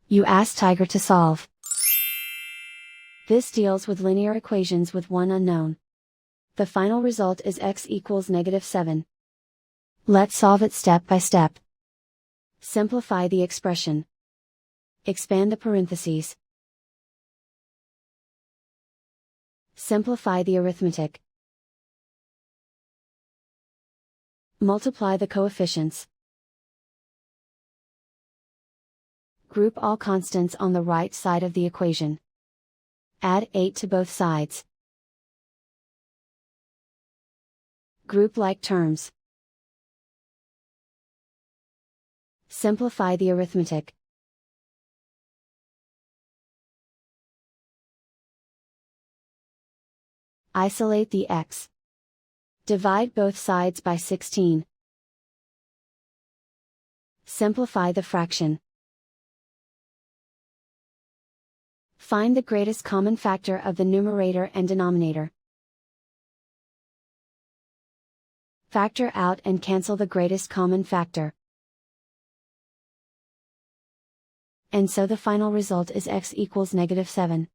You ask Tiger to solve. This deals with linear equations with one unknown. The final result is x equals -7. Let's solve it step by step. Simplify the expression. Expand the parentheses. Simplify the arithmetic. Multiply the coefficients. Group all constants on the right side of the equation. Add 8 to both sides. Group like terms. Simplify the arithmetic. Isolate the x. Divide both sides by 16. Simplify the fraction. Find the greatest common factor of the numerator and denominator. Factor out and cancel the greatest common factor. And so the final result is x equals -7.